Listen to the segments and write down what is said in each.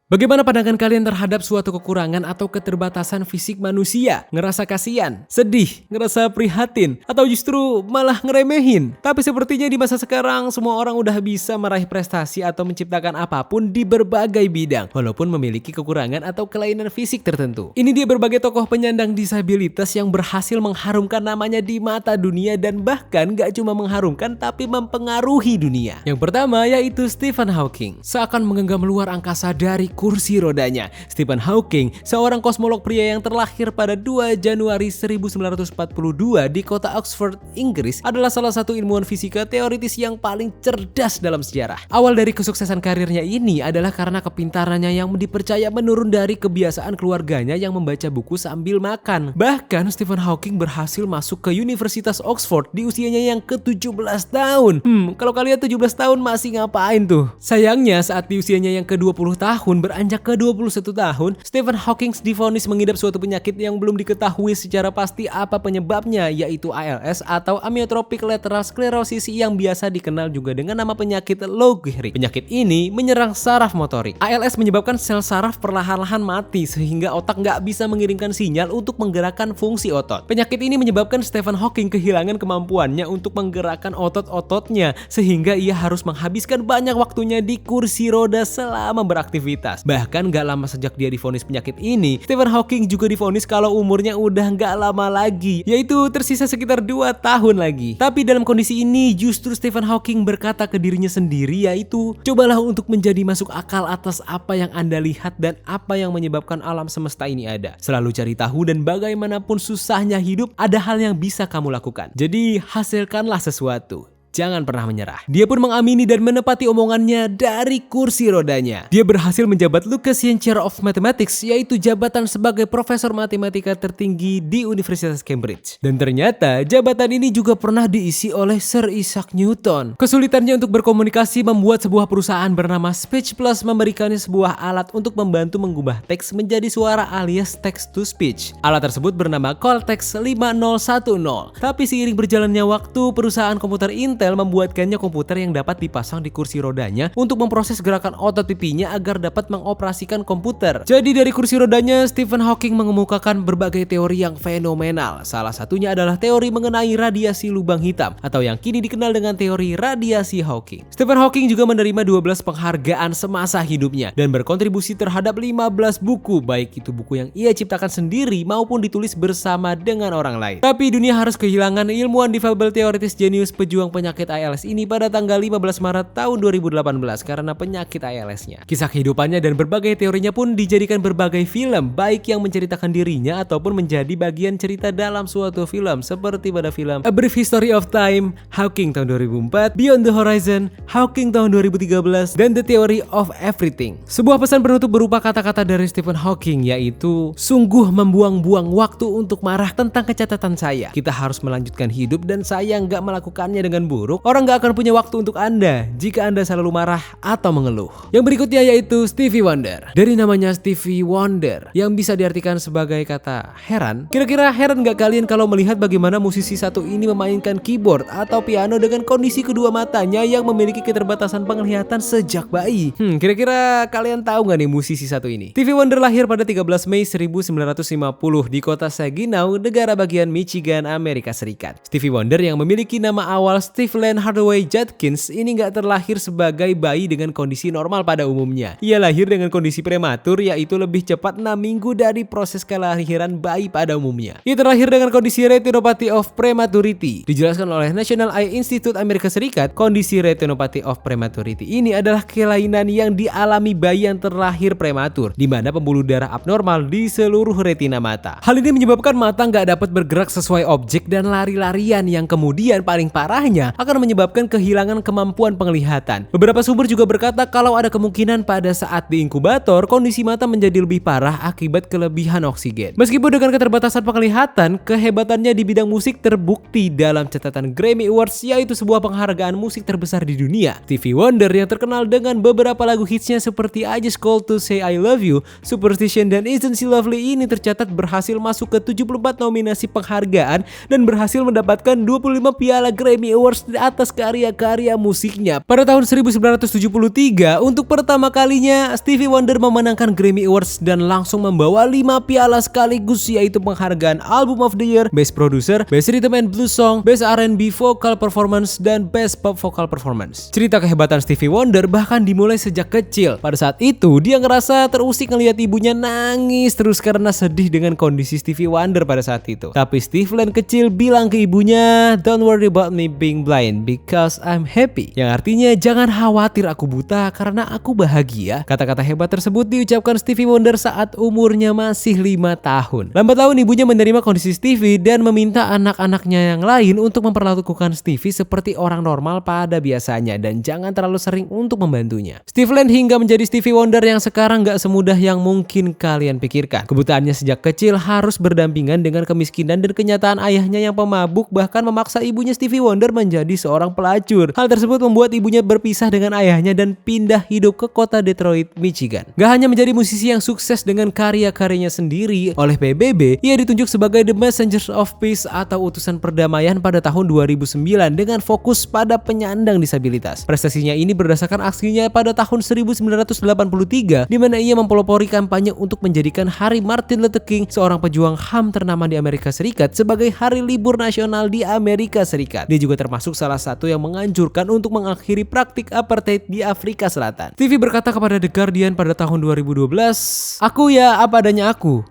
Bagaimana pandangan kalian terhadap suatu kekurangan atau keterbatasan fisik manusia? Ngerasa kasihan, sedih, ngerasa prihatin, atau justru malah ngeremehin? Tapi sepertinya di masa sekarang semua orang udah bisa meraih prestasi atau menciptakan apapun di berbagai bidang, walaupun memiliki kekurangan atau kelainan fisik tertentu. Ini dia berbagai tokoh penyandang disabilitas yang berhasil mengharumkan namanya di mata dunia dan bahkan gak cuma mengharumkan tapi mempengaruhi dunia. Yang pertama yaitu Stephen Hawking. Seakan menggenggam luar angkasa dari kursi rodanya, Stephen Hawking, seorang kosmolog pria yang terlahir pada 2 Januari 1942 di kota Oxford, Inggris, adalah salah satu ilmuwan fisika teoritis yang paling cerdas dalam sejarah. Awal dari kesuksesan karirnya ini adalah karena kepintarannya yang dipercaya menurun dari kebiasaan keluarganya yang membaca buku sambil makan. Bahkan Stephen Hawking berhasil masuk ke Universitas Oxford di usianya yang ke-17 tahun. Kalau kalian 17 tahun masih ngapain tuh? Sayangnya saat di usianya yang ke-20 tahun beranjak ke 21 tahun, Stephen Hawking divonis mengidap suatu penyakit yang belum diketahui secara pasti apa penyebabnya, yaitu ALS atau Amyotrophic Lateral Sclerosis yang biasa dikenal juga dengan nama penyakit Lou Gehrig. Penyakit ini menyerang saraf motorik. ALS menyebabkan sel saraf perlahan-lahan mati sehingga otak nggak bisa mengirimkan sinyal untuk menggerakkan fungsi otot. Penyakit ini menyebabkan Stephen Hawking kehilangan kemampuannya untuk menggerakkan otot-ototnya sehingga ia harus menghabiskan banyak waktunya di kursi roda selama beraktivitas. Bahkan gak lama sejak dia divonis penyakit ini, Stephen Hawking juga divonis kalau umurnya udah gak lama lagi, yaitu tersisa sekitar 2 tahun lagi. Tapi dalam kondisi ini justru Stephen Hawking berkata ke dirinya sendiri, yaitu cobalah untuk menjadi masuk akal atas apa yang Anda lihat dan apa yang menyebabkan alam semesta ini ada. Selalu cari tahu dan bagaimanapun susahnya hidup, ada hal yang bisa kamu lakukan. Jadi hasilkanlah sesuatu. Jangan pernah menyerah. Dia pun mengamini dan menepati omongannya dari kursi rodanya. Dia berhasil menjabat Lucasian Chair of Mathematics, yaitu jabatan sebagai profesor matematika tertinggi di Universitas Cambridge. Dan ternyata jabatan ini juga pernah diisi oleh Sir Isaac Newton. Kesulitannya untuk berkomunikasi membuat sebuah perusahaan bernama Speech Plus memberikannya sebuah alat untuk membantu mengubah teks menjadi suara alias text to speech. Alat tersebut bernama Coltex 5010. Tapi seiring berjalannya waktu, perusahaan komputer Intel membuatkannya komputer yang dapat dipasang di kursi rodanya untuk memproses gerakan otot pipinya agar dapat mengoperasikan komputer. Jadi dari kursi rodanya, Stephen Hawking mengemukakan berbagai teori yang fenomenal. Salah satunya adalah teori mengenai radiasi lubang hitam atau yang kini dikenal dengan teori radiasi Hawking. Stephen Hawking juga menerima 12 penghargaan semasa hidupnya dan berkontribusi terhadap 15 buku, baik itu buku yang ia ciptakan sendiri maupun ditulis bersama dengan orang lain. Tapi dunia harus kehilangan ilmuwan difabel teoritis jenius pejuang penyakit ALS ini pada tanggal 15 Maret tahun 2018 karena penyakit ALS-nya. Kisah kehidupannya dan berbagai teorinya pun dijadikan berbagai film, baik yang menceritakan dirinya ataupun menjadi bagian cerita dalam suatu film seperti pada film A Brief History of Time, Hawking tahun 2004, Beyond the Horizon, Hawking tahun 2013, dan The Theory of Everything. Sebuah pesan penutup berupa kata-kata dari Stephen Hawking, yaitu sungguh membuang-buang waktu untuk marah tentang kecacatan saya. Kita harus melanjutkan hidup dan saya nggak melakukannya dengan buruk. Orang gak akan punya waktu untuk Anda jika Anda selalu marah atau mengeluh. Yang berikutnya yaitu Stevie Wonder. Dari namanya Stevie Wonder yang bisa diartikan sebagai kata heran. Kira-kira heran gak kalian kalau melihat bagaimana musisi satu ini memainkan keyboard atau piano dengan kondisi kedua matanya yang memiliki keterbatasan penglihatan sejak bayi? Kira-kira kalian tahu gak nih musisi satu ini? Stevie Wonder lahir pada 13 Mei 1950 di kota Saginaw, negara bagian Michigan, Amerika Serikat. Stevie Wonder yang memiliki nama awal Steve Len Hardaway Judkins ini gak terlahir sebagai bayi dengan kondisi normal pada umumnya. Ia lahir dengan kondisi prematur, yaitu lebih cepat 6 minggu dari proses kelahiran bayi pada umumnya. Ia terlahir dengan kondisi retinopathy of prematurity. Dijelaskan oleh National Eye Institute Amerika Serikat, kondisi retinopathy of prematurity ini adalah kelainan yang dialami bayi yang terlahir prematur, di mana pembuluh darah abnormal di seluruh retina mata. Hal ini menyebabkan mata gak dapat bergerak sesuai objek dan lari-larian yang kemudian paling parahnya akan menyebabkan kehilangan kemampuan penglihatan. Beberapa sumber juga berkata kalau ada kemungkinan pada saat di inkubator kondisi mata menjadi lebih parah akibat kelebihan oksigen. Meskipun dengan keterbatasan penglihatan, kehebatannya di bidang musik terbukti dalam catatan Grammy Awards, yaitu sebuah penghargaan musik terbesar di dunia. Stevie Wonder yang terkenal dengan beberapa lagu hitsnya seperti I Just Called to Say I Love You, Superstition, dan Isn't She Lovely ini tercatat berhasil masuk ke 74 nominasi penghargaan dan berhasil mendapatkan 25 piala Grammy Awards atas karya-karya musiknya. Pada tahun 1973, untuk pertama kalinya Stevie Wonder memenangkan Grammy Awards dan langsung membawa 5 piala sekaligus, yaitu penghargaan Album of the Year, Best Producer, Best Rhythm and Blues Song, Best R&B Vocal Performance, dan Best Pop Vocal Performance. Cerita kehebatan Stevie Wonder bahkan dimulai sejak kecil. Pada saat itu, dia ngerasa terusik ngelihat ibunya nangis terus karena sedih dengan kondisi Stevie Wonder pada saat itu. Tapi Steve Lane kecil bilang ke ibunya, "Don't worry about me being blind because I'm happy." Yang artinya, jangan khawatir aku buta karena aku bahagia. Kata-kata hebat tersebut diucapkan Stevie Wonder saat umurnya masih 5 tahun. Lambat laun ibunya menerima kondisi Stevie dan meminta anak-anaknya yang lain untuk memperlakukan Stevie seperti orang normal pada biasanya dan jangan terlalu sering untuk membantunya. Steve Lane hingga menjadi Stevie Wonder yang sekarang gak semudah yang mungkin kalian pikirkan. Kebutaannya sejak kecil harus berdampingan dengan kemiskinan dan kenyataan ayahnya yang pemabuk bahkan memaksa ibunya Stevie Wonder menjadi seorang pelacur. Hal tersebut membuat ibunya berpisah dengan ayahnya dan pindah hidup ke kota Detroit, Michigan. Gak hanya menjadi musisi yang sukses dengan karya-karyanya sendiri, oleh PBB ia ditunjuk sebagai The Messengers of Peace atau utusan perdamaian pada tahun 2009 dengan fokus pada penyandang disabilitas. Prestasinya ini berdasarkan aksinya pada tahun 1983 di mana ia mempelopori kampanye untuk menjadikan Hari Martin Luther King, seorang pejuang HAM ternama di Amerika Serikat, sebagai hari libur nasional di Amerika Serikat. Dia juga termasuk salah satu yang menganjurkan untuk mengakhiri praktik apartheid di Afrika Selatan. Stevie berkata kepada The Guardian pada tahun 2012, "Aku ya apa adanya aku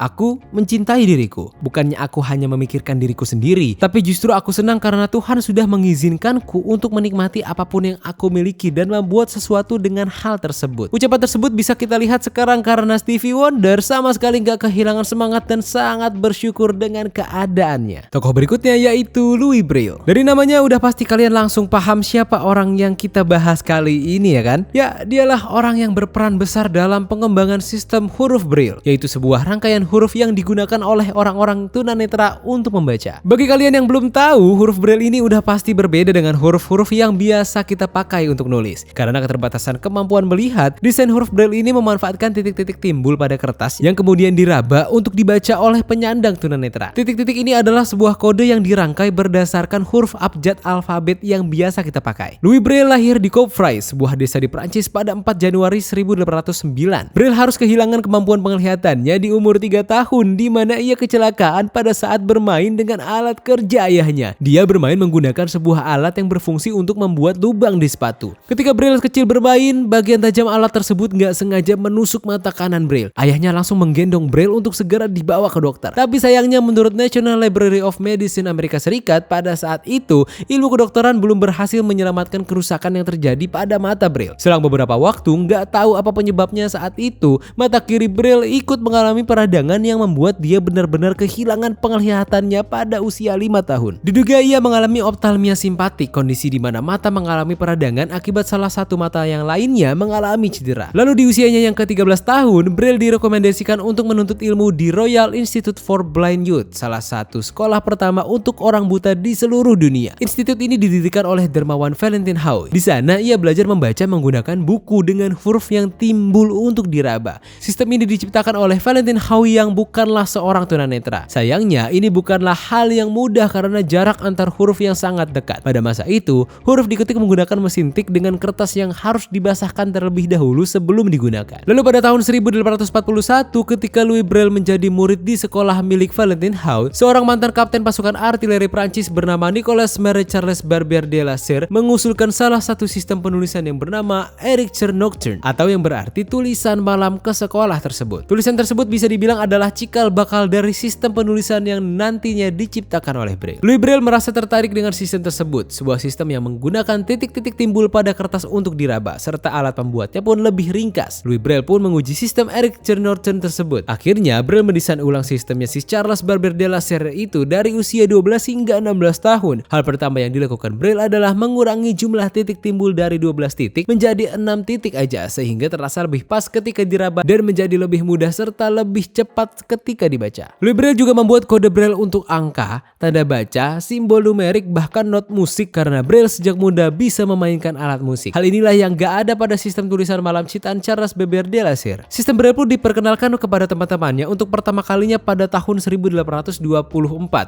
mencintai diriku. Bukannya aku hanya memikirkan diriku sendiri, tapi justru aku senang karena Tuhan sudah mengizinkanku untuk menikmati apapun yang aku miliki dan membuat sesuatu dengan hal tersebut." Ucapan tersebut bisa kita lihat sekarang karena Stevie Wonder sama sekali gak kehilangan semangat dan sangat bersyukur dengan keadaannya. Tokoh berikutnya yaitu Louis Braille. Dari namanya udah pasti kalian langsung paham siapa orang yang kita bahas kali ini, ya kan? Ya, dialah orang yang berperan besar dalam pengembangan sistem huruf Braille, yaitu sebuah rangkaian huruf yang digunakan oleh orang-orang tunanetra untuk membaca. Bagi kalian yang belum tahu, huruf Braille ini udah pasti berbeda dengan huruf-huruf yang biasa kita pakai untuk nulis. Karena keterbatasan kemampuan melihat, desain huruf Braille ini memanfaatkan titik-titik timbul pada kertas yang kemudian diraba untuk dibaca oleh penyandang tunanetra. Titik-titik ini adalah sebuah kode yang dirangkai berdasarkan huruf abjad alfabet yang biasa kita pakai. Louis Braille lahir di Coupvray, sebuah desa di Prancis pada 4 Januari 1809. Braille harus kehilangan kemampuan penglihatannya di umur 3 tahun di mana ia kecelakaan pada saat bermain dengan alat kerja ayahnya. Dia bermain menggunakan sebuah alat yang berfungsi untuk membuat lubang di sepatu. Ketika Braille kecil bermain, bagian tajam alat tersebut nggak sengaja menusuk mata kanan Braille. Ayahnya langsung menggendong Braille untuk segera dibawa ke dokter. Tapi sayangnya menurut National Library of Medicine Amerika Serikat, pada saat itu ilmu kedokteran belum berhasil menyelamatkan kerusakan yang terjadi pada mata Braille. Selang beberapa waktu, nggak tahu apa penyebabnya saat itu, mata kiri Braille ikut mengalami peradangan yang membuat dia benar-benar kehilangan penglihatannya pada usia 5 tahun. Diduga ia mengalami optalmia simpatik, kondisi di mana mata mengalami peradangan akibat salah satu mata yang lainnya mengalami cedera. Lalu di usianya yang ke-13 tahun, Braille direkomendasikan untuk menuntut ilmu di Royal Institute for Blind Youth, salah satu sekolah pertama untuk orang buta di seluruh dunia. Institut ini didirikan oleh dermawan Valentin Hauy. Di sana ia belajar membaca menggunakan buku dengan huruf yang timbul untuk diraba. Sistem ini diciptakan oleh Valentin Hauy yang bukanlah seorang tunanetra. Sayangnya ini bukanlah hal yang mudah karena jarak antar huruf yang sangat dekat. Pada masa itu, huruf diketik menggunakan mesin tik dengan kertas yang harus dibasahkan terlebih dahulu sebelum digunakan. Lalu pada tahun 1841, ketika Louis Braille menjadi murid di sekolah milik Valentin Hauy, seorang mantan kapten pasukan artileri Prancis bernama Nicolas Marie Charles Barbier de la Serre mengusulkan salah satu sistem penulisan yang bernama Écriture Nocturne, atau yang berarti tulisan malam ke sekolah tersebut. Tulisan tersebut bisa dibilang adalah cikal bakal dari sistem penulisan yang nantinya diciptakan oleh Braille. Louis Braille merasa tertarik dengan sistem tersebut, sebuah sistem yang menggunakan titik-titik timbul pada kertas untuk diraba, serta alat pembuatnya pun lebih ringkas. Louis Braille pun menguji sistem Écriture Nocturne tersebut. Akhirnya, Braille mendesain ulang sistemnya si Charles Barbier de la Serre itu dari usia 12 hingga 16 tahun. Hal pertama yang dilakukan Braille adalah mengurangi jumlah titik timbul dari 12 titik menjadi 6 titik aja, sehingga terasa lebih pas ketika diraba dan menjadi lebih mudah serta lebih cepat ketika dibaca. Louis Braille juga membuat kode Braille untuk angka, tanda baca, simbol numerik, bahkan not musik karena Braille sejak muda bisa memainkan alat musik. Hal inilah yang gak ada pada sistem tulisan malam ciptaan Charles Barbier de la Serre. Sistem Braille pun diperkenalkan kepada teman-temannya untuk pertama kalinya pada tahun 1824.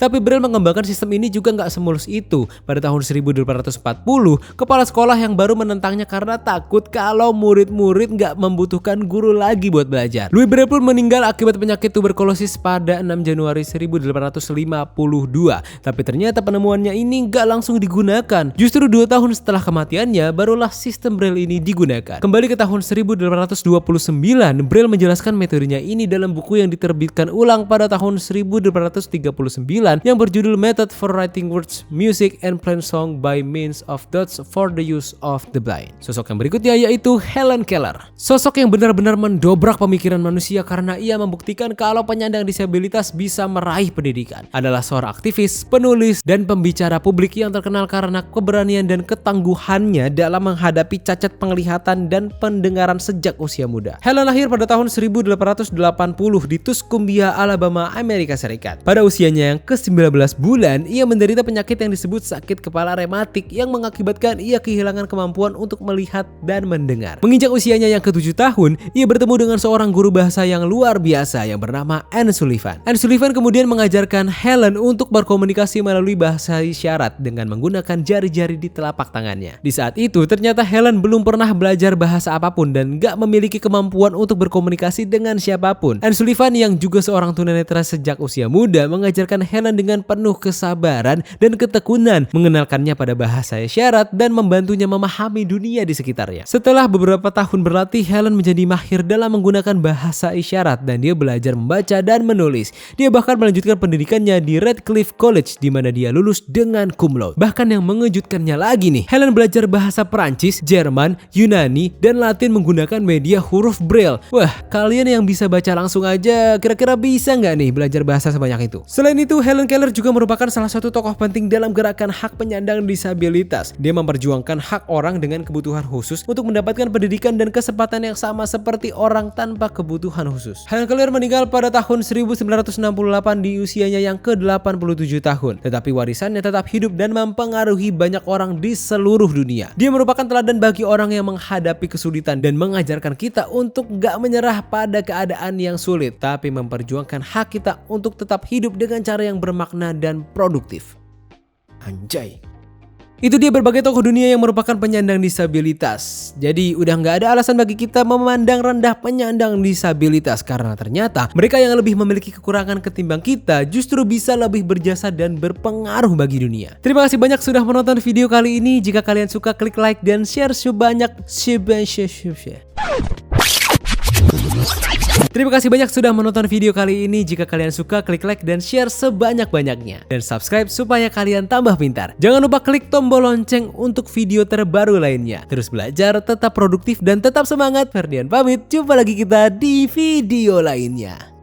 Tapi Braille mengembangkan sistem ini juga gak semulus itu. Pada tahun tahun 1840, kepala sekolah yang baru menentangnya karena takut kalau murid-murid nggak membutuhkan guru lagi buat belajar. Louis Braille pun meninggal akibat penyakit tuberkulosis pada 6 Januari 1852. Tapi ternyata penemuannya ini nggak langsung digunakan. Justru 2 tahun setelah kematiannya, barulah sistem Braille ini digunakan. Kembali ke tahun 1829, Braille menjelaskan metodenya ini dalam buku yang diterbitkan ulang pada tahun 1839 yang berjudul Method for Writing Words, Music, and Plain Song by Means of Dots for the Use of the Blind. Sosok yang berikutnya yaitu Helen Keller. Sosok yang benar-benar mendobrak pemikiran manusia karena ia membuktikan kalau penyandang disabilitas bisa meraih pendidikan. Adalah seorang aktivis, penulis, dan pembicara publik yang terkenal karena keberanian dan ketangguhannya dalam menghadapi cacat penglihatan dan pendengaran sejak usia muda. Helen lahir pada tahun 1880 di Tuscumbia, Alabama, Amerika Serikat. Pada usianya yang ke-19 bulan, ia menderita penyakit yang disebut sakit kepala rematik yang mengakibatkan ia kehilangan kemampuan untuk melihat dan mendengar. Menginjak usianya yang ke-7 tahun, ia bertemu dengan seorang guru bahasa yang luar biasa yang bernama Anne Sullivan. Anne Sullivan kemudian mengajarkan Helen untuk berkomunikasi melalui bahasa isyarat dengan menggunakan jari-jari di telapak tangannya. Di saat itu, ternyata Helen belum pernah belajar bahasa apapun dan gak memiliki kemampuan untuk berkomunikasi dengan siapapun. Anne Sullivan yang juga seorang tunanetra sejak usia muda mengajarkan Helen dengan penuh kesabaran dan ketekunan, mengenalkannya pada bahasa isyarat dan membantunya memahami dunia di sekitarnya. Setelah beberapa tahun berlatih, Helen menjadi mahir dalam menggunakan bahasa isyarat dan dia belajar membaca dan menulis. Dia bahkan melanjutkan pendidikannya di Radcliffe College di mana dia lulus dengan cum laude. Bahkan yang mengejutkannya lagi nih, Helen belajar bahasa Perancis, Jerman, Yunani, dan Latin menggunakan media huruf Braille. Wah, kalian yang bisa baca langsung aja kira-kira bisa nggak nih belajar bahasa sebanyak itu? Selain itu, Helen Keller juga merupakan salah satu tokoh penting dalam gerakan hak penyandang disabilitas. Dia memperjuangkan hak orang dengan kebutuhan khusus untuk mendapatkan pendidikan dan kesempatan yang sama seperti orang tanpa kebutuhan khusus. Helen Keller meninggal pada tahun 1968 di usianya yang ke-87 tahun. Tetapi warisannya tetap hidup dan mempengaruhi banyak orang di seluruh dunia. Dia merupakan teladan bagi orang yang menghadapi kesulitan dan mengajarkan kita untuk gak menyerah pada keadaan yang sulit, tapi memperjuangkan hak kita untuk tetap hidup dengan cara yang bermakna dan produktif. Anjay. Itu dia berbagai tokoh dunia yang merupakan penyandang disabilitas. Jadi udah nggak ada alasan bagi kita memandang rendah penyandang disabilitas karena ternyata mereka yang lebih memiliki kekurangan ketimbang kita justru bisa lebih berjasa dan berpengaruh bagi dunia. Terima kasih banyak sudah menonton video kali ini. Jika kalian suka, klik like dan share sebanyak. Terima kasih banyak sudah menonton video kali ini. Jika kalian suka, klik like dan share sebanyak-banyaknya. Dan subscribe supaya kalian tambah pintar. Jangan lupa klik tombol lonceng untuk video terbaru lainnya. Terus belajar, tetap produktif, dan tetap semangat. Ferdian pamit, jumpa lagi kita di video lainnya.